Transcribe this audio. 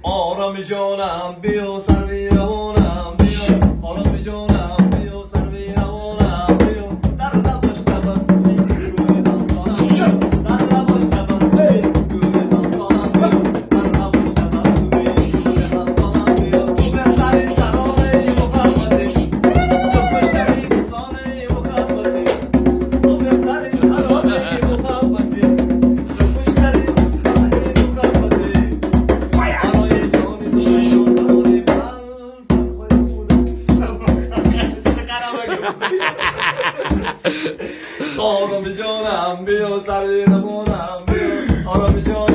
آرامی جانم بیا سر بی روانم بیا آرامی جانم بیا سر بی روانم بیا در لباش تبسمی روی دندانم در لباش تبسمی روی دندانم بیا در لباش تبسمی روی دندانم بیا تو بهترین ترانه محبتی تو خوشترین فسانه محبتی تو بهترین ترانه محبتی تو خوشترین فسانه محبتی آرامی جانم بیا سر روانم بیا آرامی جانم